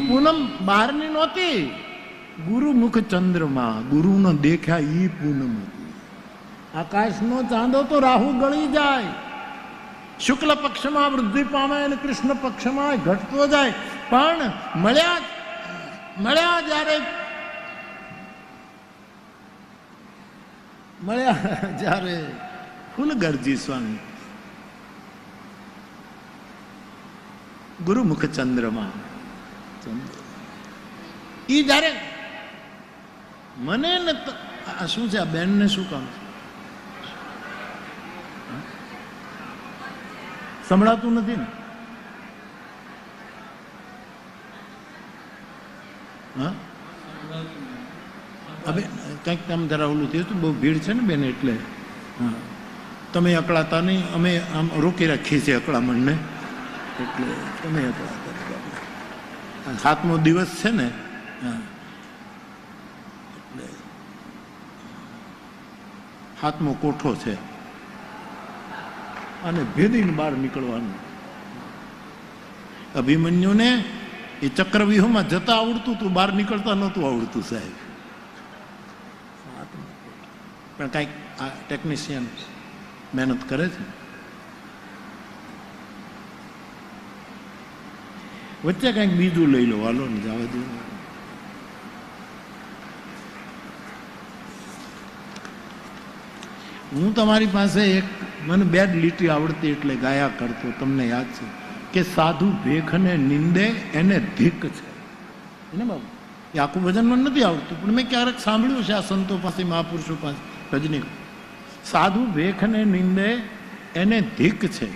પૂનમ બહારની નહોતી, ગુરુમુખ ચંદ્રમાં ગુરુનો દેખ્યા ઈ પૂનમ હતી. આકાશનો ચાંદો તો રાહુ ગળી જાય, શુક્લ પક્ષમાં વૃદ્ધિ પામે અને કૃષ્ણ પક્ષમાં ઘટતો જાય, પણ મળ્યા જ્યારે ફૂલગરજી સ્વામી ગુરુમુખ ચંદ્રમાં ઈ જ્યારે મને ને શું છે, આ બેન ને શું કામ સંભળાતું નથી ને? હા, હવે કંઈક કામ જરા ઓલું થયું હતું, બહુ ભીડ છે ને બેન, એટલે હા, તમે અકળાતા નહીં, અમે આમ રોકી રાખીએ છીએ અકળામણને, એટલે તમે અકળાતા. 7મો દિવસ છે ને, હા, એટલે 7મો કોઠો છે અને ભેદીને બહાર નીકળવાનું. અભિમન્યુને એ ચક્રવ્યુહમાં જતા આવડતું તું, બહાર નીકળતા નહોતું આવડતું સાહેબ. પણ કાંઈક આ ટેકનિશિયન મહેનત કરે છે. વચ્ચે કંઈક બીજું લઈ લો, હાલો ને જવા દો. હું તમારી પાસે એક, મને 2 લીટી આવડતી એટલે ગાયા કરતો, તમને યાદ છે કે સાધુ ભેખને નિંદે એને ધીક છે ને બાબુ. એ આખું ભજન મને નથી આવડતું, પણ મેં ક્યારેક સાંભળ્યું છે આ સંતો પાસે, મહાપુરુષો પાસે ભજની. સાધુ ભેખને નિંદે એને ધીક છે.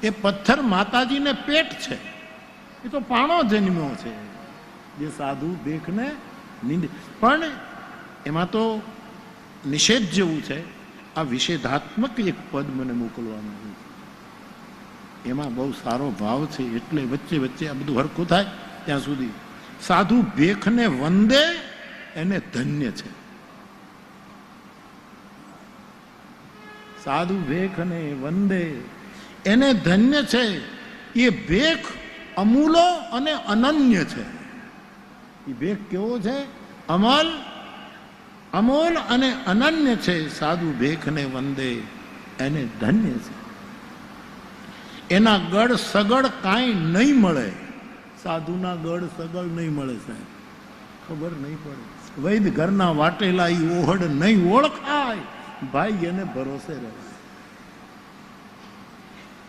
એ પથ્થર માતાજીને પેટ છે, એ તો પાણો જન્મ્યો છે જે સાધુ ભેખને નિંદે. પણ એમાં તો નિષેધ જેવું છે. આ વિષેધાત્મક એક પદ મને મોકલવાનું આવ્યું છે, એમાં બહુ સારો ભાવ છે, એટલે વચ્ચે વચ્ચે આ બધું હરખું થાય ત્યાં સુધી. સાધુ ભેખને વંદે એને ધન્ય છે. સાધુ ભેખને વંદે એને ધન્ય છે. એ ભેખ અમૂલો અને અનન્ય છે. એ ભેખ કેવો છે? અમૂલ અને અનન્ય છે. સાધુ ભેખને વંદે એને ધન્ય છે. એના ગળ સગળ કાંઈ નહીં મળે. સાધુના ગળ સગળ નહીં મળે સાહેબ, ખબર નહીં પડે. વૈદ ઘરના વાટેલા ઈ ઓહડ નહીં ઓળખાય, ભાઈ એને ભરોસે રહે.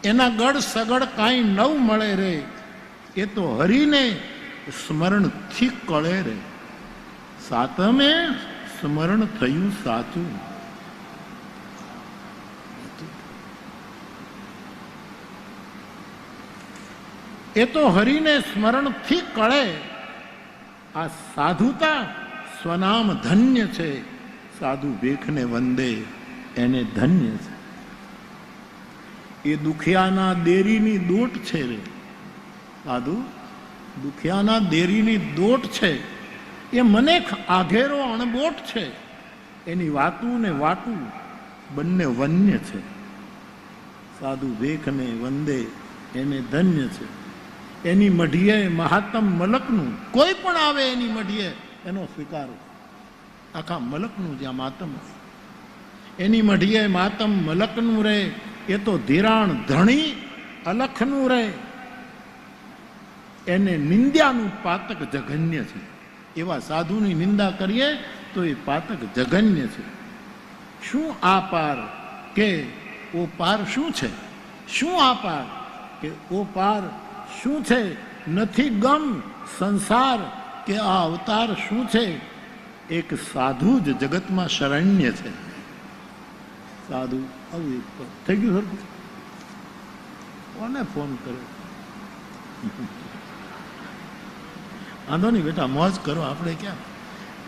એના ગળ સગળ કાંઈ નવ મળે રે, એ તો હરીને સ્મરણથી કળે રે. સાતમે સ્મરણ થયું સાચું. એ તો હરીને સ્મરણથી કળે. આ સાધુતા સ્વનામ ધન્ય છે. સાધુ ભેખને વંદે એને ધન્ય છે. એ દુખિયાના દેરીની દોટ છે રે. સાધુ દુખિયાના દેરીની દોટ છે. એ મને આઘેરો અણબોટ છે. એની વાતું ને વાતું બંને વન્ય છે. સાધુ ભેખને વંદે એને ધન્ય છે. એની મઢીએ મહાત્મ મલકનું, કોઈ પણ આવે એની મઢીએ એનો સ્વીકારો. આખા મલકનું જ્યાં માતમ, એની મઢીએ માતમ મલકનું રે. એ તો ધિરાણ ધણી અલખનું રે. એને નિંદ્યાનું પાતક જઘન્ય છે. એવા સાધુની નિંદા કરીએ તો એ પાતક જઘન્ય છે. શું આ પાર કે ઓ પાર શું છે? શું આ પાર કે ઓ પાર શું છે? નથી ગમ સંસાર કે આ અવતાર શું છે? એક સાધુ જ જગતમાં શરણ્ય છે. સાધુ આવું એક થઈ ગયું. સર કોને ફોન કર્યો? વાંધો નહીં બેટા, મોજ કરો. આપણે ક્યાં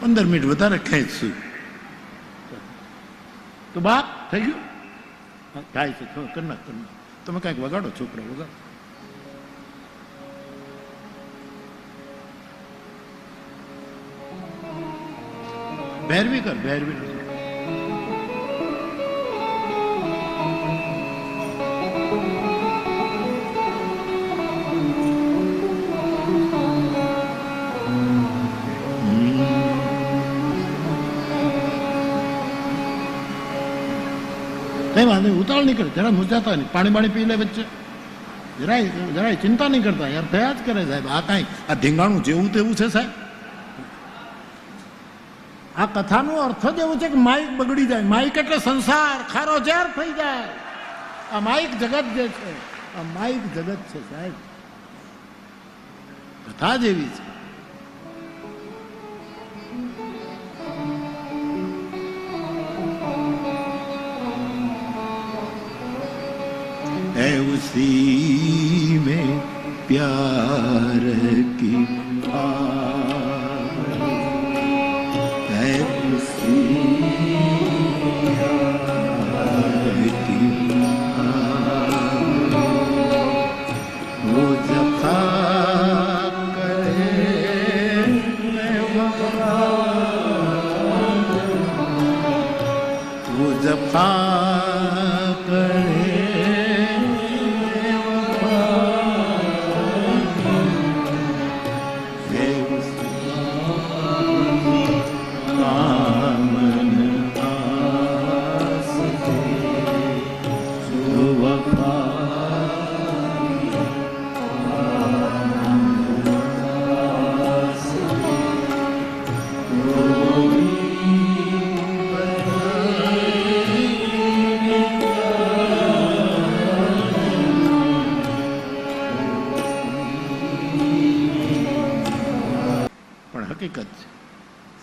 15 મિનિટ વધારે ખેંચશું તો બાપ થઈ ગયું. થાય છે કરના. તમે કાંઈક વગાડો, છોકરા વગાડો. ભૈરવી કર, ભૈરવી. કઈ વાંધો નહીં, ઉતાવળ નહીં કરે, જરા મૂંઝાતા નહીં, પાણી બાણી પી લે વચ્ચે, જરાય ચિંતા નહીં કરતા યાર, થયા જ કરે સાહેબ. આ કાંઈ આ ધીંગાણું જેવું તેવું છે સાહેબ. આ કથાનો અર્થ જ એવું છે કે માઇક બગડી જાય. માઇક એટલે સંસાર ખારો ઝેર થઈ જાય. આ માઇક જગત જે છે, આ માઇક જગત છે સાહેબ, કથા જેવી છે. है उसी में प्यार की है उसी प्यार की वो जफा करे वो जफा करे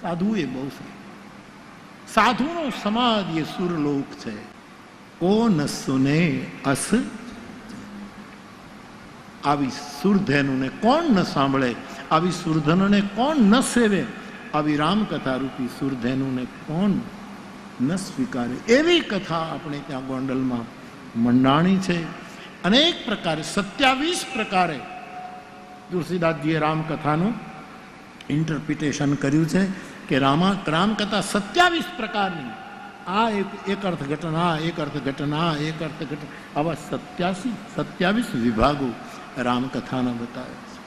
સાધુ એ બહુ સાધુનો સમાજ એ સુરલોક છે. કોન સુને અસ, આવી સુરધેનુને કોણ ન સાંભળે, આવી સુરધનને કોણ ન સેવે, આવી રામકથા રૂપી સુરધેનુને કોણ ન સ્વીકારે. એવી કથા આપણે ત્યાં ગોંડલમાં મંડાણી છે. અનેક પ્રકારે 27 પ્રકારે તુલસીદાસજીએ રામકથાનું ઇન્ટરપ્રિટેશન કર્યું છે કે રામકથા 27 પ્રકારની. આ એક અર્થઘટન, આ એક અર્થઘટન, આ એક અર્થઘટન, આવા 27 વિભાગો રામકથાના બતાવે છે.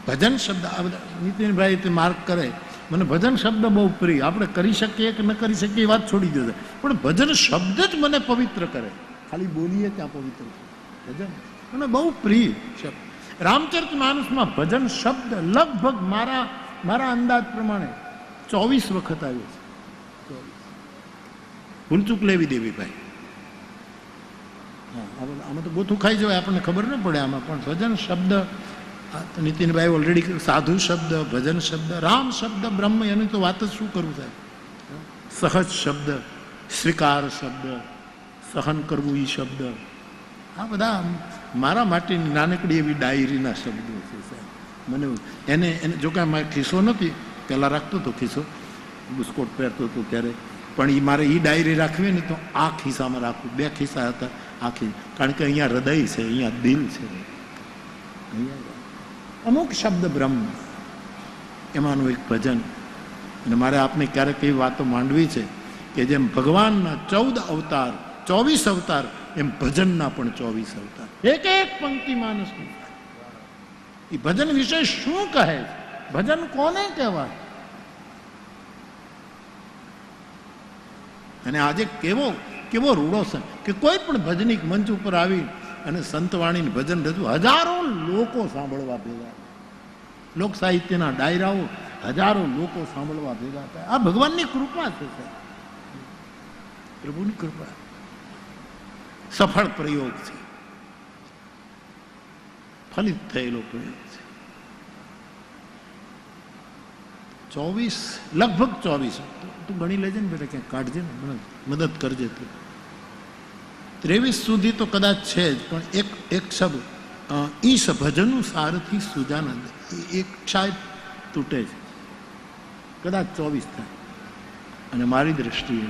ભજન શબ્દ, આ બધા નીતિનભાઈ માર્ક કરે, મને ભજન શબ્દ બહુ પ્રિય. આપણે કરી શકીએ કે ન કરી શકીએ એ વાત છોડી દો, પણ ભજન શબ્દ જ મને પવિત્ર કરે. ખાલી બોલીએ ત્યાં પવિત્ર ભજન મને બહુ પ્રિય શબ્દ. રામચરિતમાનસમાં ભજન શબ્દ લગભગ મારા અંદાજ પ્રમાણે 24 વખત આવ્યો છે. ભૂલચૂક લેવી દેવી ભાઈ. આમાં તો ગોથું ખાઈ જવાય, આપણને ખબર ન પડે આમાં. પણ ભજન શબ્દ નીતિનભાઈ ઓલરેડી સાધુ શબ્દ, ભજન શબ્દ, રામ શબ્દ, બ્રહ્મ, એની તો વાત જ શું કરું સાહેબ. સહજ શબ્દ, સ્વીકાર શબ્દ, સહન કરવું એ શબ્દ, આ બધા મારા માટે નાનકડી એવી ડાયરીના શબ્દો છે સાહેબ. મને એને જો કાંઈ મારે ખિસ્સો નથી, પહેલાં રાખતો હતો ખિસ્સો, બુસ્કોટ પહેરતો હતો ત્યારે, પણ એ મારે એ ડાયરી રાખવી ને તો આ ખિસ્સામાં રાખવું. 2 ખિસ્સા હતા આખી, કારણ કે અહીંયા હૃદય છે, અહીંયા દિલ છે, અહીંયા અમુક શબ્દ બ્રહ્મ, એમાંનું એક ભજન. અને મારે આપને ક્યારેક એવી વાતો માંડવી છે કે જેમ ભગવાનના 14 અવતાર, 24 અવતાર, એમ ભજનના પણ 24 અવતાર. એક પંક્તિ માનસની. એ ભજન વિશે શું કહે છે, ભજન કોને કહેવાય, અને આજે કેવો રૂડો છે કે કોઈ પણ ભજનિક મંચ ઉપર આવી અને સંતવાણીને ભજન રજૂ, હજારો લોકો સાંભળવા ભેગા, લોક સાહિત્યના ડાયરાઓ, હજારો લોકો સાંભળવા ભેગા થાય. આ ભગવાનની કૃપા છે સાહેબ, પ્રભુની કૃપા. સફળ પ્રયોગ છે, ફલિત થયેલો પ્રયોગ છે. 24 લગભગ 24 તું ગણી લેજે ને બેટા, ક્યાંક કાઢજે ને, મને મદદ કરજે તું. 23 સુધી તો કદાચ છે જ, પણ એક શબ્દ ઈશ ભજનનું સારથી સુજાનંદ, એક શાયદ તૂટે છે, કદાચ 24 થાય. અને મારી દ્રષ્ટિએ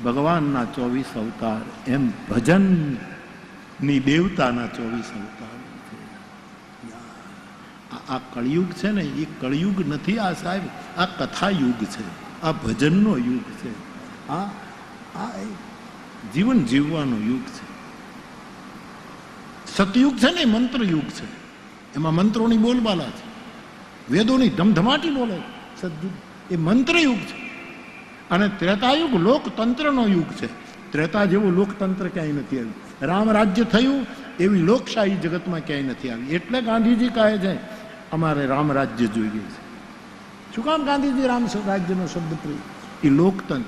ભગવાનના 24 અવતાર એમ ભજનની દેવતાના 24 અવતાર. આ કળિયુગ છે ને, એ કળિયુગ નથી આ સાહેબ, આ કથા યુગ છે, આ ભજનનો યુગ છે, આ જીવન જીવવાનો યુગ છે. સતયુગ છે ને, મંત્ર યુગ છે, એમાં મંત્રોની બોલબાલા છે, વેદોની ધમધમાટી બોલે. સતયુગ એ મંત્ર યુગ છે. અને ત્રેતાયુગ લોકતંત્રનો યુગ છે. ત્રેતા જેવું લોકતંત્ર ક્યાંય નથી આવ્યું. રામ રાજ્ય થયું એવી લોકશાહી જગતમાં ક્યાંય નથી આવી. એટલે ગાંધીજી કહે છે અમારે રામ રાજ્ય જોઈએ છે. શું કામ ગાંધીજી રામ રાજ્યનો શબ્દ પ્રયોગ? એ લોકતંત્ર.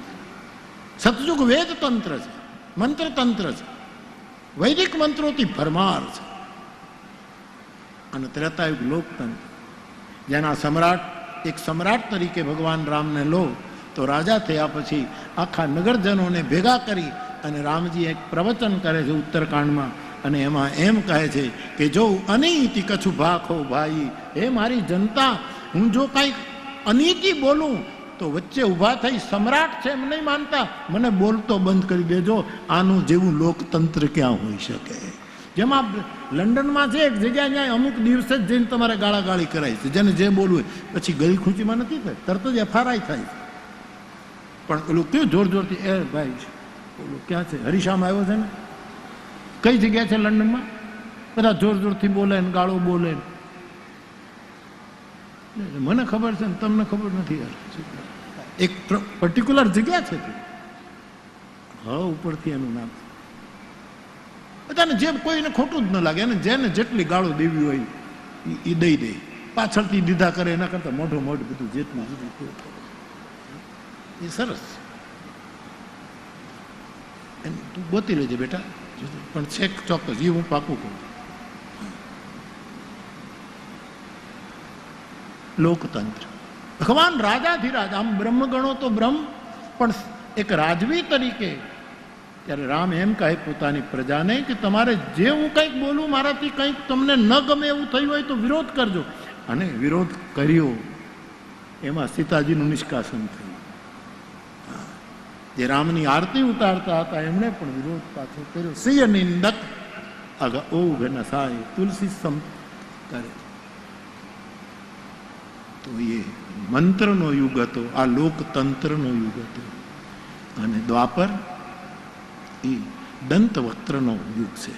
સતયુગ વેદ તંત્ર છે, મંત્ર તંત્ર છે, વૈદિક મંત્રોથી ભરમાર છે. અને ત્રેતાયુગ લોકતંત્ર, જેના સમ્રાટ, એક સમ્રાટ તરીકે ભગવાન રામને લો તો રાજા થયા પછી આખા નગરજનોને ભેગા કરી અને રામજી એક પ્રવચન કરે છે ઉત્તરકાંડમાં, અને એમાં એમ કહે છે કે જો અનીતિ કછુ ભાખો ભાઈ, હે મારી જનતા, હું જો કંઈક અનીતિ બોલું તો વચ્ચે ઊભા થઈ સમ્રાટ છે એમ નહીં માનતા મને બોલતો બંધ કરી દેજો. આનું જેવું લોકતંત્ર ક્યાં હોઈ શકે? જેમાં લંડનમાં છે એક જગ્યા, ત્યાં અમુક દિવસે જ જઈને તમારે ગાળાગાળી કરાય છે, જેને જે બોલવું હોય. પછી ગળી ખૂંચીમાં નથી થાય, તરત જ FRI થાય. પણ પેલું કેવું જોર જોરથી, એ ભાઈ બોલો ક્યાં છે, હરીશામાં આવ્યો છે ને, કઈ જગ્યા છે લંડનમાં, બધા જોર જોરથી બોલે ને ગાળો બોલે. મને ખબર છે ને તમને ખબર નથી યાર. એક પર્ટિક્યુલર જગ્યા છે, હા ઉપરથી એનું નામ. બધાને જે કોઈને ખોટું જ ન લાગે, અને જેને જેટલી ગાળો દેવી હોય એ દઈ દે, પાછળથી દીધા કરે એના કરતા મોઢું મોઢું બધું જેટલું એ સરસ. તું ગોતી લેજે બેટા, પણ છેક ચોક્કસ એ હું પાકું કહું. લોકતંત્ર, ભગવાન રાજાધિરાજ, આમ બ્રહ્મ ગણો તો બ્રહ્મ, પણ એક રાજવી તરીકે ત્યારે રામ એમ કહે પોતાની પ્રજાને કે તમારે જે હું કંઈક બોલું, મારાથી કંઈક તમને ન ગમે એવું થયું હોય તો વિરોધ કરજો. અને વિરોધ કર્યો, એમાં સીતાજીનું નિષ્કાસન થયું. જે રામની આરતી ઉતારતા હતા એમણે પણ વિરોધ પાછો કર્યો. સિંહ નિંદક અગ ઓઘ નસાય તુલસી સમ કરે. તો એ મંત્રનો યુગ હતો, આ લોકતંત્રનો યુગ હતો. અને દ્વાપર એ દંતવક્ત્રનો યુગ છે.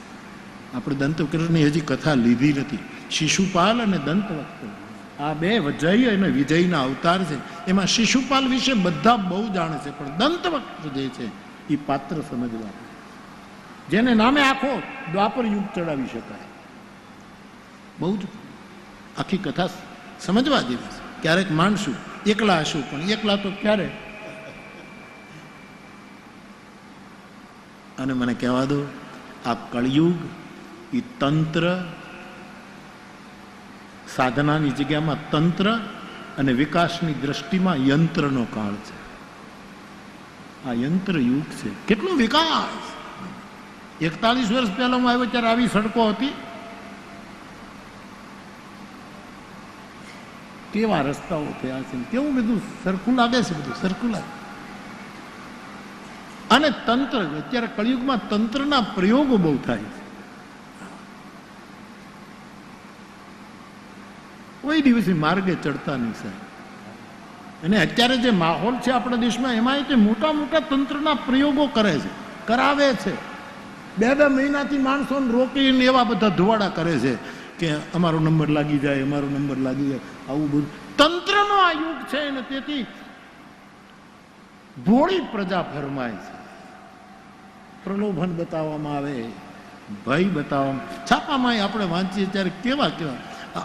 આપણે દંતવક્ત્રની હજી કથા લીધી નથી. શિશુપાલ અને દંતવક્ત્ર આ બે જય અને વિજયના અવતાર છે. એમાં શિશુપાલ વિશે બધા બહુ જાણે છે, પણ દંતવક્ત્ર જે છે એ પાત્ર સમજવા, જેને નામે આખો દ્વાપર યુગ ચડાવી શકાય. બહુ જ આખી કથા સમજવા જેવી છે. ક્યારેક માનશું, એકલા હશું, પણ એકલા તો ક્યારે. અને મને કહેવા દો, આ કળિયુગ એ તંત્ર, સાધનાની જગ્યામાં તંત્ર અને વિકાસની દ્રષ્ટિમાં યંત્રનો કાળ છે. આ યંત્ર યુગ છે. કેટલો વિકાસ! 41 વર્ષ પહેલા હું આવ્યો ત્યારે આવી સડકો હતી, કેવા રસ્તાઓ થયા છે, કેવું બધું સરખું લાગે છે, બધું સરખું લાગે. અને તંત્ર, અત્યારે કળિયુગમાં તંત્રના પ્રયોગો બહુ થાય છે. કોઈ દિવસે માર્ગે ચડતા નહીં સાહેબ. અને અત્યારે જે માહોલ છે આપણા દેશમાં, એમાં તે મોટા મોટા તંત્રના પ્રયોગો કરે છે, કરાવે છે. 2-2 મહિનાથી માણસોને રોકીને એવા બધા ધુવાડા કરે છે કે અમારો નંબર લાગી જાય, અમારો નંબર લાગી જાય. આવું બધું તંત્રનો આ યુગ છે. ને તેથી ભોળી પ્રજા ફરમાય છે. પ્રલોભન બતાવવામાં આવે, ભય બતાવવામાં. છાપામાં આપણે વાંચીએ ત્યારે કેવા કેવા.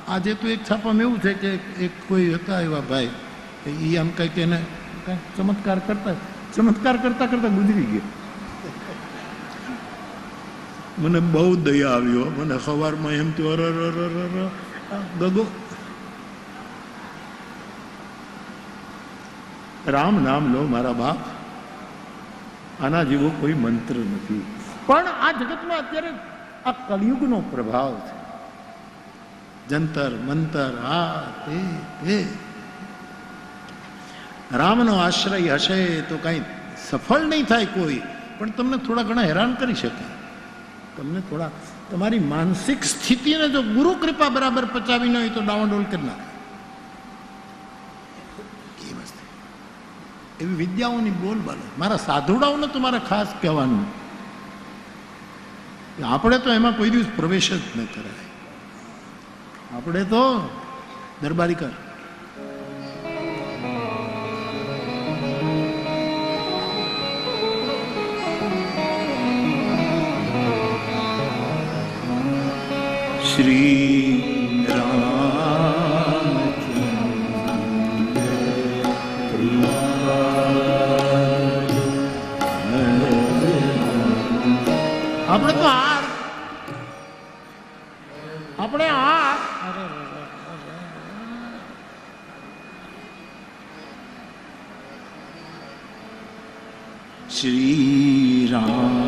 આજે તો એક છાપામાં એવું છે કે એક કોઈ હતા એવા ભાઈ, એ આમ કંઈક એને કંઈક ચમત્કાર કરતા કરતા ગુજરી ગયા. મને બહુ દયા આવ્યો. મને સવારમાં એમ થયું, ગગો રામ નામ લો મારા બાપ, આના જેવો કોઈ મંત્ર નથી. પણ આ જગતમાં અત્યારે આ કળિયુગનો પ્રભાવ છે. જંતર મંતર, આ તે રામનો આશ્રય હશે તો કઈ સફળ નહીં થાય કોઈ, પણ તમને થોડા ઘણા હેરાન કરી શકે. તમને થોડા તમારી માનસિક સ્થિતિને જો ગુરુ કૃપા બરાબર પચાવી ન હોય તો ડાવાડોલ કરી નાખે. એ વસ્તુ એવી વિદ્યાઓની બોલબાલ. મારા સાધુડાઓને તો મારે ખાસ કહેવાનું, આપણે તો એમાં કોઈ દિવસ પ્રવેશ જ ન કરાય. આપણે તો દરબારી કર. શ્રી રામ આપણે તો આપણે શ્રી રામ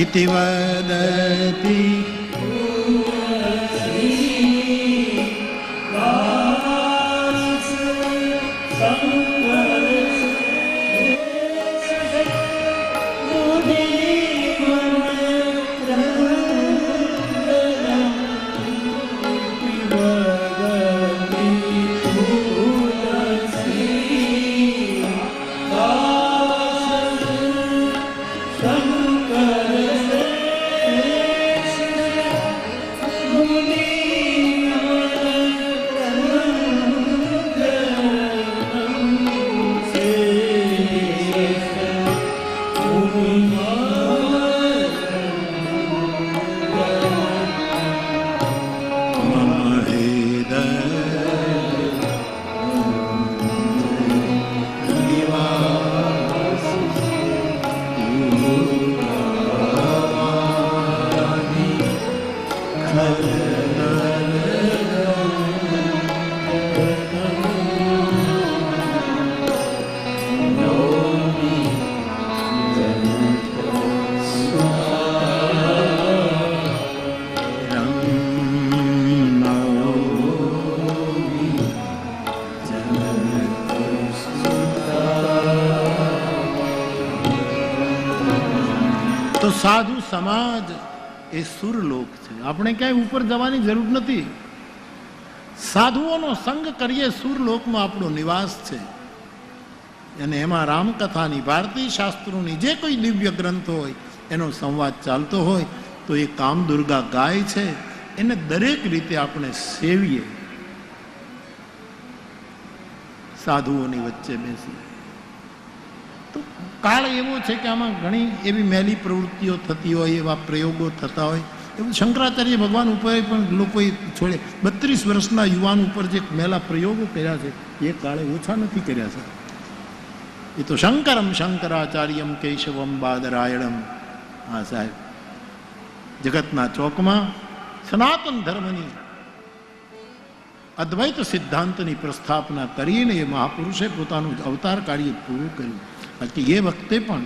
इति वदति તો સાધુ સમાજ એ સુરલોક છે. આપણે ક્યાંય ઉપર જવાની જરૂર નથી. સાધુઓનો સંગ કરીએ સુરલોકમાં આપણો નિવાસ છે. અને એમાં રામકથાની, ભારતીય શાસ્ત્રોની જે કોઈ દિવ્ય ગ્રંથો હોય એનો સંવાદ ચાલતો હોય તો એ કામદુર્ગા ગાય છે, એને દરેક રીતે આપણે સેવીએ. સાધુઓની વચ્ચે બેસી તો કાળ એવો છે કે આમાં ઘણી એવી મેલી પ્રવૃત્તિઓ થતી હોય, એવા પ્રયોગો થતા હોય. એવું શંકરાચાર્ય ભગવાન ઉપર પણ લોકોએ છોડે 32 વર્ષના યુવાન ઉપર જે મેલા પ્રયોગો કર્યા છે એ કાળે ઓછા નથી કર્યા છે. એ તો શંકરમ શંકરાચાર્યમ કેશવમ બાદરાયણમ. હા સાહેબ, જગતના ચોકમાં સનાતન ધર્મની અદ્વૈત સિદ્ધાંતની પ્રસ્થાપના કરીને એ મહાપુરુષે પોતાનું અવતાર કાર્ય પૂરું કર્યું. બાકી એ વખતે પણ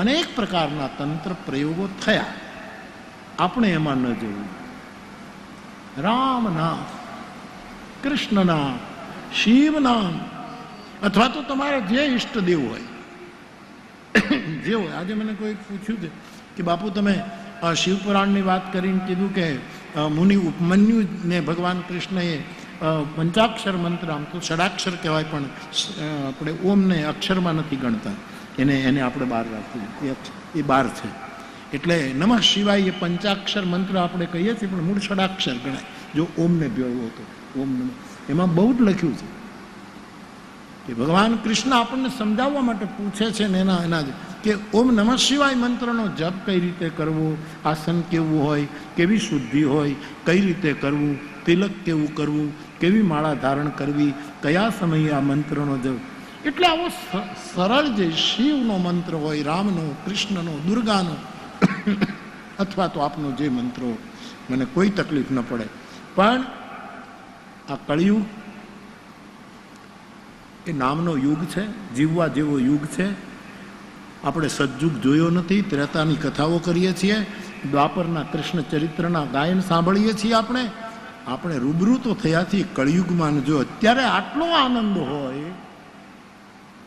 અનેક પ્રકારના તંત્ર પ્રયોગો થયા, આપણે એમાં ન જવું. રામ નામ, કૃષ્ણ નામ, શિવ નામ, અથવા તો તમારા જે ઈષ્ટદેવ હોય જે હોય. આજે મને કોઈ પૂછ્યું છે કે બાપુ તમે શિવપુરાણની વાત કરીને કીધું કે મુનિ ઉપમન્યુને ભગવાન કૃષ્ણએ પંચાક્ષર મંત્ર, આમ તો ષડાક્ષર કહેવાય પણ આપણે ઓમને અક્ષરમાં નથી ગણતા, એને આપણે બહાર રાખીએ, એ બાર છે. એટલે નમઃ શિવાય એ પંચાક્ષર મંત્ર આપણે કહીએ છીએ પણ મૂળ ષડાક્ષર ગણાય જો ઓમને ભેળવો હતો. ઓમ નમઃ એમાં બહુ જ લખ્યું છે કે ભગવાન કૃષ્ણ આપણને સમજાવવા માટે પૂછે છે ને એના કે ઓમ નમઃ શિવાય મંત્રનો જપ કઈ રીતે કરવો, આસન કેવું હોય, કેવી શુદ્ધિ હોય, કઈ રીતે કરવું, તિલક કેવું કરવું, કેવી માળા ધારણ કરવી, કયા સમયે આ મંત્રનો જપ. એટલે આવો સરળ જે શિવનો મંત્ર હોય, રામનો, કૃષ્ણનો, દુર્ગાનો અથવા તો આપનો જે મંત્રો, મને કોઈ તકલીફ ન પડે. પણ આ કળિયુગ એ નામનો યુગ છે, જીવવા જેવો યુગ છે. આપણે સજ્જુગ જોયો નથી, ત્રેતાની કથાઓ કરીએ છીએ, દ્વાપરના કૃષ્ણ ચરિત્રના ગાયન સાંભળીએ છીએ. આપણે રૂબરૂ તો થયા છીએ કળિયુગમાં. જો અત્યારે આટલો આનંદ હોય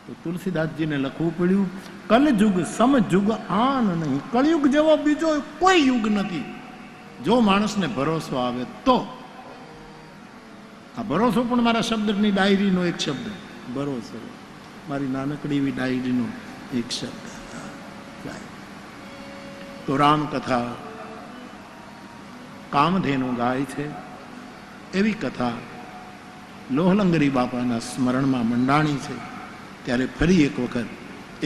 તો તુલસીદાસજીને લખવું પડ્યું કલયુગ સમજુગ આન નહીં. કળિયુગ જેવો બીજો કોઈ યુગ નથી જો માણસને ભરોસો આવે તો. આ ભરોસો પણ મારા શબ્દની ડાયરીનો એક શબ્દ, ભરોસો મારી નાનકડી એવી ડાયરીનો એક શબ્દ. તો રામકથા કામધેનુ ગાય છે એવી કથા લોહલંગરી બાપાના સ્મરણમાં મંડાણી છે. ત્યારે ફરી એક વખત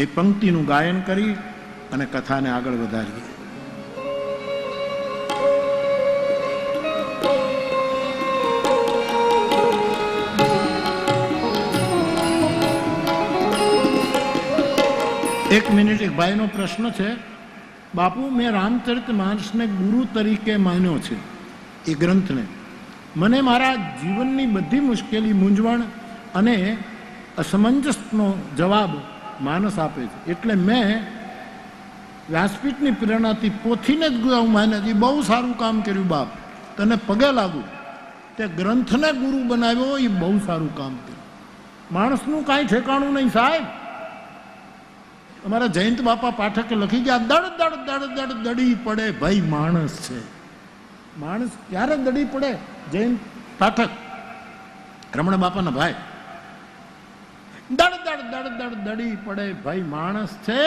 એ પંક્તિનું ગાયન કરી અને કથાને આગળ વધારીએ. એક મિનિટ, એક ભાઈનો પ્રશ્ન છે. બાપુ, મેં રામચરિતમાનસને ગુરુ તરીકે માન્યો છે, એ ગ્રંથને. મને મારા જીવનની બધી મુશ્કેલી, મૂંઝવણ અને અસમંજસનો જવાબ માનસ આપે છે. એટલે મેં વ્યાસપીઠની પ્રેરણાથી પોથીને જ ગુરુ માન્યા છે. બહુ સારું કામ કર્યું બાપ, તને પગે લાગુ. તે ગ્રંથને ગુરુ બનાવ્યો, એ બહુ સારું કામ કર્યું. માણસનું કાંઈ ઠેકાણું નહીં સાહેબ. અમારા જયંત બાપા પાઠકે લખી ગયા, દડ દડ દડ દડ દડી પડે ભાઈ માણસ છે. માણસ ક્યારે દડી પડે? જયંત પાઠક, રમણ બાપાના ભાઈ. દડ દડ દડ દડ દડી પડે ભાઈ માણસ છે,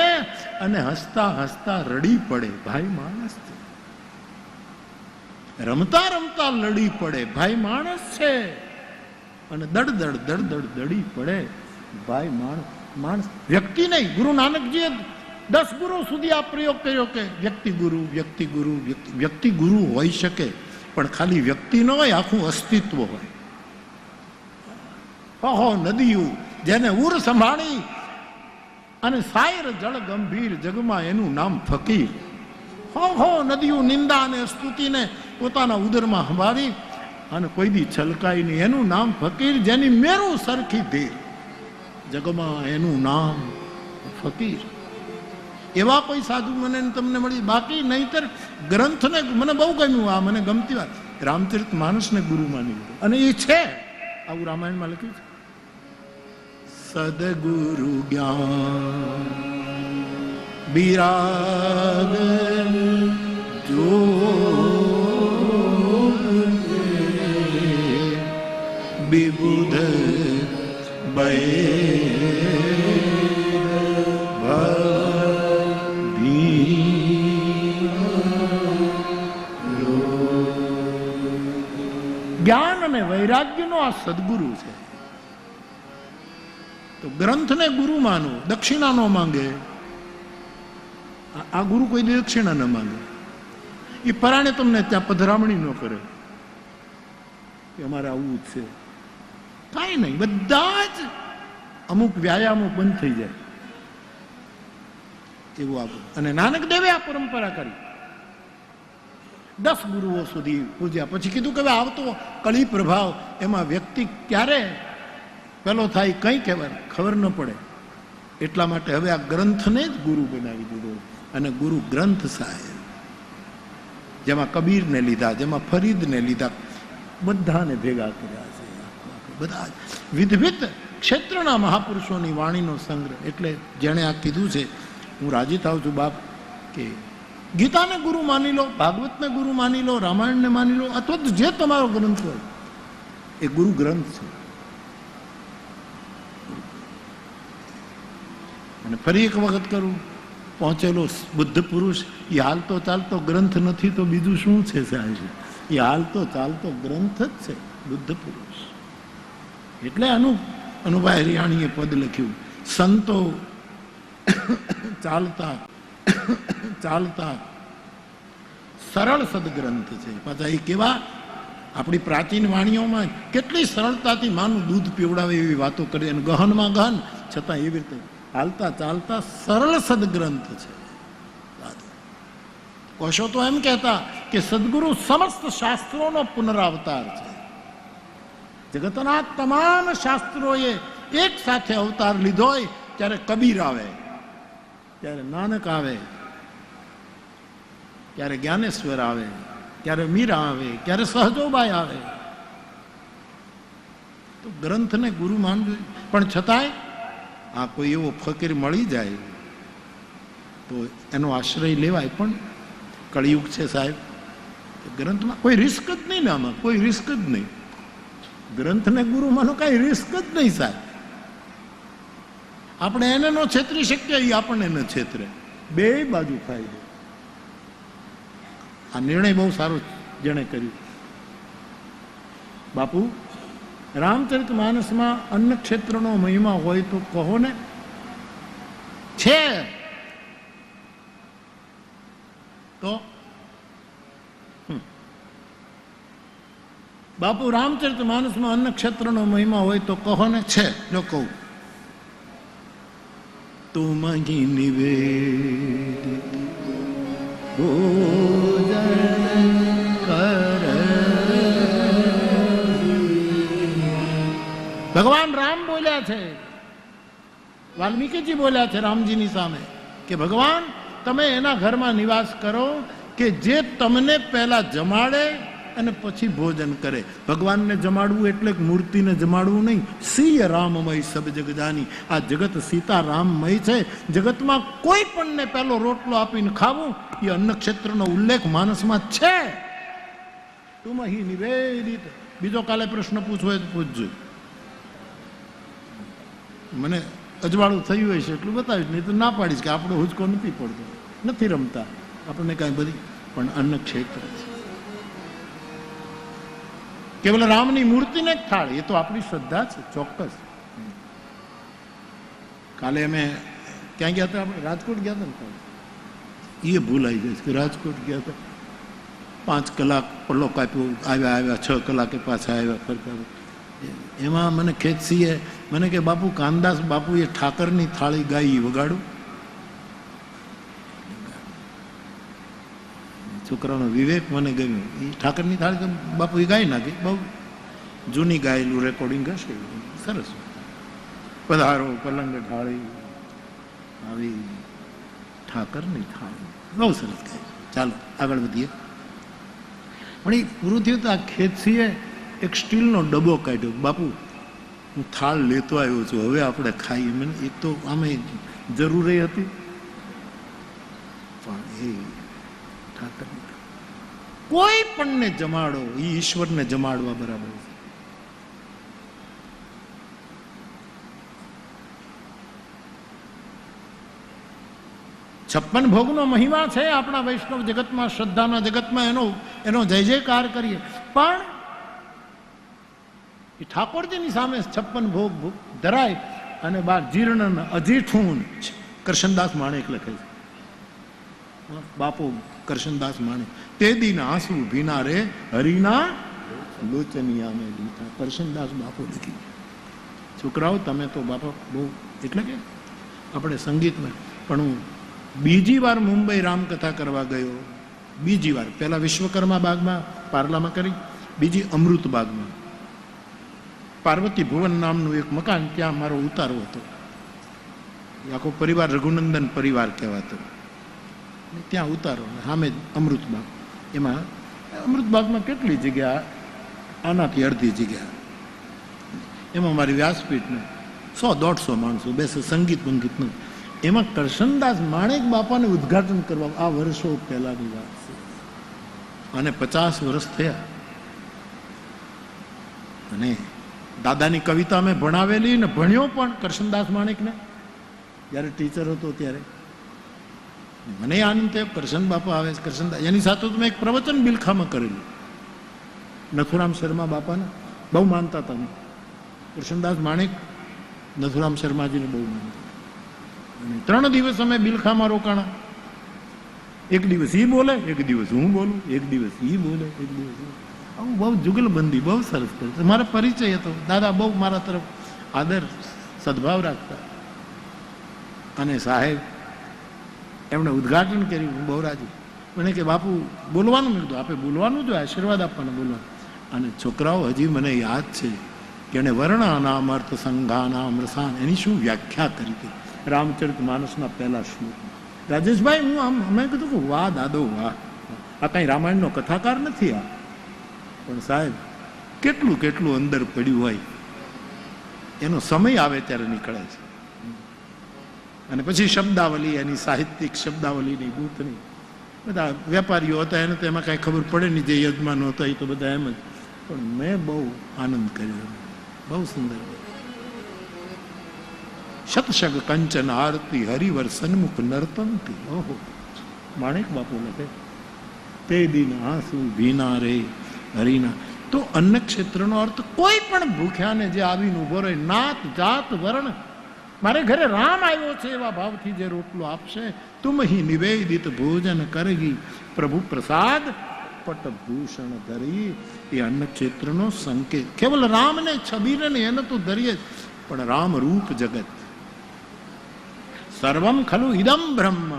અને હસતા હસતા રડી પડે ભાઈ માણસ છે. રમતા રમતા લડી પડે ભાઈ માણસ છે, અને દડ દડ દડ દડ દડી પડે ભાઈ માણસ. માણસ વ્યક્તિ નહીં. ગુરુ નાનકજીએ 10 ગુરુ સુધી આ પ્રયોગ કર્યો કે વ્યક્તિ ગુરુ, વ્યક્તિ ગુરુ, વ્યક્તિ ગુરુ હોઈ શકે, પણ ખાલી વ્યક્તિ ન હોય, આખું અસ્તિત્વ હોય. ઓહો, નદીઓ જેને ઉર સંભાળી અને સાયર જળ ગંભીર, જગમાં એનું નામ ફકીર. હો નદીઓ નિંદા અને સ્તુતિને પોતાના ઉદરમાં સંભાળી અને કોઈ દી છલકાઈ નહીં, એનું નામ ફકીર. જેની મેરું સરખી ધીર, જગમાં એનું નામ ફકીર. એવા કોઈ સાધુ મને તમને મળી. બાકી નહીતર ગ્રંથને મને બહુ ગમ્યું. આ મને ગમતી વાત, રામચરિતમાનસને ગુરુ માની લીધું. અને એ છે આવું રામાયણમાં લખ્યું છે. સદગુરુ જ્ઞાન બિરાગ જો વિબુધ બે જ્ઞાન અને વૈરાગ્યનો આ સદગુરુ છે. તો ગ્રંથને ગુરુ માનો, દક્ષિણા ન માંગે. આ ગુરુ કોઈ દક્ષિણા ન માંગે. એ પરાણે તમને ત્યાં પધરામણી ન કરે કે અમારે આવું જ છે. કાંઈ નહીં, બધા જ અમુક વ્યાયામો બંધ થઈ જાય એવું આગળ. અને નાનક દેવે આ પરંપરા કરી. 10 ગુરુઓ સુધી પૂજ્યા. પછી કીધું કે આવતો કળી પ્રભાવ, એમાં વ્યક્તિ ક્યારે પેલો થાય કંઈ કહેવાય ખબર ન પડે. એટલા માટે હવે આ ગ્રંથને જ ગુરુ બનાવી દીધો. અને ગુરુ ગ્રંથ સાહેબ, જેમાં કબીરને લીધા, જેમાં ફરીદને લીધા, બધાને ભેગા કર્યા છે. બધા વિવિધ ક્ષેત્રના મહાપુરુષોની વાણીનો સંગ્રહ. એટલે જેણે આ કીધું છે, હું રાજી થાઉં છું બાપ કે ગીતાને ગુરુ માની લો, ભાગવતને ગુરુ માની લો, રામાયણને માની લો, અથવા જે તમારો ગ્રંથ હોય એ ગુરુ ગ્રંથ છે. અને ફરી એક વખત કરું, પહોંચેલો બુદ્ધ પુરુષ એ હાલતો ચાલતો ગ્રંથ નથી તો બીજું શું છે સાહેબ? એ હાલતો ચાલતો ગ્રંથ જ છે, બુદ્ધ પુરુષ. એટલે અનુભાઈ હરિયાણીએ પદ લખ્યું, સંતો ચાલતા ચાલતા સરળ સદગ્રંથ છે. પાછા એ કેવા આપણી પ્રાચીન વાણીઓમાં કેટલી સરળતાથી માનું દૂધ પીવડાવે એવી વાતો કરી, અને ગહનમાં ગહન છતાં એવી રીતે હાલતા ચાલતા સરળ સદગ્રંથ છે. કોશો તો એમ કહેતા કે સદગુરુ સમસ્ત શાસ્ત્રોનો પુનરાવતાર છે. જગતના તમામ શાસ્ત્રોએ એક સાથે અવતાર લીધો હોય. ત્યારે કબીર આવે, ત્યારે નાનક આવે, ત્યારે જ્ઞાનેશ્વર આવે, ત્યારે મીરા આવે, ત્યારે સહજોબાઈ આવે. તો ગ્રંથને ગુરુ માનવું. પણ છતાંય આ કોઈ એવો ફકીર મળી જાય તો એનો આશ્રય લેવાય. પણ કળિયુગ છે સાહેબ, ગ્રંથમાં કોઈ રિસ્ક જ નહીં ને, આમાં કોઈ રિસ્ક જ નહીં. ગ્રંથને ગુરુમાંનો કાંઈ રિસ્ક જ નહીં સાહેબ. આપણે એને ન છેતરી શકીએ, એ આપણને ન છેતરે. બે બાજુ ફાયદો. આ નિર્ણય બહુ સારો જેણે કર્યું. બાપુ, રામચરિત માનસમાં અન્ન ક્ષેત્રનો મહિમા હોય તો કહો ને. છે તો બાપુ, રામચરિત માનસમાં અન્ન ક્ષેત્રનો મહિમા હોય તો કહો ને. છે, જો કહું. તુમ નિવેદ ભગવાન રામ બોલ્યા છે, વાલ્મીકીજી બોલ્યા છે રામજીની સામે કે ભગવાન તમે એના ઘરમાં નિવાસ કરો કે જે તમને પહેલા જમાડે અને પછી ભોજન કરે. ભગવાનને જમાડવું એટલે મૂર્તિને જમાડવું નહીં. સિંહ રામમય સબ જગજાની. આ જગત સીતા રામમય છે. જગતમાં કોઈ પણને પહેલો રોટલો આપીને ખાવું એ અન્ન ક્ષેત્રનો ઉલ્લેખ માનસમાં છે. તુમ હિ નિવેદિત. બીજો કાલે પ્રશ્ન પૂછવો હોય તો પૂછજો. મને અજવાળું થયું હોય છે એટલું બતાવીશ, નહીં તો ના પાડીશ કે આપણો હુજકો નથી પડતો, નથી રમતા આપણને કાંઈ બધી. પણ અન્ન ક્ષેત્ર છે. કેવલ રામની મૂર્તિને જ થાળ, એ તો આપણી શ્રદ્ધા છે, ચોક્કસ. કાલે અમે ક્યાં ગયા હતા? આપણે રાજકોટ ગયા હતા ને. એ ભૂલાઈ જાય છે કે રાજકોટ ગયા હતા. 5 કલાક પલ્લો કાપ્યો, આવ્યા 6 કલાકે પાછા આવ્યા ફરતા. એમાં મને ખેતસીએ મને કે બાપુ કાનદાસ બાપુએ ઠાકરની થાળી ગાઈ, વગાડું. છોકરાનો વિવેક મને ગમ્યું. એ ઠાકરની થાળી તો બાપુ એ ગાઈ નાખી, બહુ જૂની ગાયેલું રેકોર્ડિંગ હશે, સરસ. પધારો પલંગ ઢાળી આવી ઠાકરની થાળી, બહુ સરસ ગાય. ચાલો આગળ વધીએ. પણ એ પૂરું થયું તો આ ખેતસીએ એક સ્ટીલનો ડબ્બો કાઢ્યો. બાપુ હું થાળ લેતો આવ્યો છું, હવે આપણે ખાઈએ. મને એક તો આમે જરૂરી હતી, પણ એ ઠાકરની કોઈ પણને જમાડો એ ઈશ્વરને જમાડવા બરાબર છે. છપ્પન ભોગનો મહિમા છે આપણા વૈષ્ણવ જગતમાં, શ્રદ્ધાના જગતમાં. એનો જય જયકાર કરીએ. પણ એ ઠાકોરજીની સામે 56 ભોગ ધરાય અને બાર જીર્ણ અજીઠું. કરશનદાસ માણેક લખે છે, બાપુ કરશનદાસ માણેક. તે દિન આંસુ ભીના રે હરિના લોચનિયા મેં લીધા. કરશનદાસ બાપુ લખી. છોકરાઓ તમે તો બાપા બહુ, એટલે કે આપણે સંગીતમાં. પણ હું બીજી વાર મુંબઈ રામકથા કરવા ગયો. બીજી વાર. પહેલા વિશ્વકર્મા બાગમાં પાર્લામાં કરી, બીજી અમૃત બાગમાં. પાર્વતી ભુવન નામનું એક મકાન, ત્યાં મારો ઉતારો હતો. આખો પરિવાર રઘુનંદન પરિવાર કહેવાતો. ત્યાં ઉતારો, સામે જ અમૃતબાગ. એમાં અમૃતબાગમાં કેટલી જગ્યા? આનાથી અડધી જગ્યા. એમાં મારી વ્યાસપીઠને 100-150 માણસો બેસે, સંગીત બંગીતનું. એમાં કરશનદાસ માણેક બાપાને ઉદ્ઘાટન કરવા, આ વર્ષો પહેલાની વાત છે, અને 50 વર્ષ થયા. અને દાદાની કવિતા મેં ભણાવેલી ને ભણ્યો પણ કરશનદાસ માણેકને, જ્યારે ટીચર હતો ત્યારે. મને આનંદ થયો, કરશન બાપા આવે. કરશનદાસ એની સાથે તો મેં એક પ્રવચન બિલખામાં કરેલું. નથુરામ શર્મા બાપાને બહુ માનતા હતા. કરશનદાસ માણેક નથુરામ શર્માજીને બહુ માનતા. અને 3 દિવસ અમે બિલખામાં રોકાણા. એક દિવસ ઈ બોલે, એક દિવસ હું બોલું, એક દિવસ ઈ બોલે, એક દિવસ આવું બહુ જુગલબંધી બહુ સરસ કરે. મારો પરિચય હતો. દાદા બહુ મારા તરફ આદર સદભાવ રાખતા. અને સાહેબ એમણે ઉદ્ઘાટન કર્યું. હું બહુ રાજી. મને કે બાપુ બોલવાનું. મેં કીધું આપે બોલવાનું, જો આશીર્વાદ આપવાનું, બોલવાનું. અને છોકરાઓ હજી મને યાદ છે કે એણે વર્ણાનામ અર્થ સંઘાનામ રસાન, એની શું વ્યાખ્યા કરી હતી રામચરિત માનસના પહેલા શ્લોકમાં. રાજેશભાઈ, હું આમ અમે કીધું કે વાહ દાદો વાહ, આ કાંઈ રામાયણનો કથાકાર નથી આ. પણ સાહેબ કેટલું કેટલું અંદર પડ્યું હોય, એનો સમય આવે ત્યારે નીકળે છે. અને પછી શબ્દાવલી, એની સાહિત્યિક શબ્દાવલીની બૂથની, બધા વેપારીઓ હતા, એને તો એમાં કાંઈ ખબર પડે નહીં. જે યજમાનો હતા એ તો બધા એમ જ. પણ મેં બહુ આનંદ કર્યો, બહુ સુંદર. શતશગ કંચન આરતી હરિવર સન્મુખ નર્તનતી. ઓહો, માણેક બાપુ લખે, તે દિન આંસુ ભીના રે હરિના. તો અન્ન ક્ષેત્રનો અર્થ કોઈ પણ ભૂખ્યાને જે આવીને ઉભો રહે, નાત જાત વર્ણ, મારે ઘરે રામ આવ્યો છે એવા ભાવથી જે રોટલો આપશે, તુમ હી નિવેદિત ભોજન કરગી પ્રભુ પ્રસાદ પટભૂષણ ધરી. એ અન્ન ક્ષેત્રનો સંકેત. કેવલ રામને છબીને એને તો ધરીએ, પણ રામ રૂપ જગત. સર્વમ ખલુ ઇદમ બ્રહ્મ.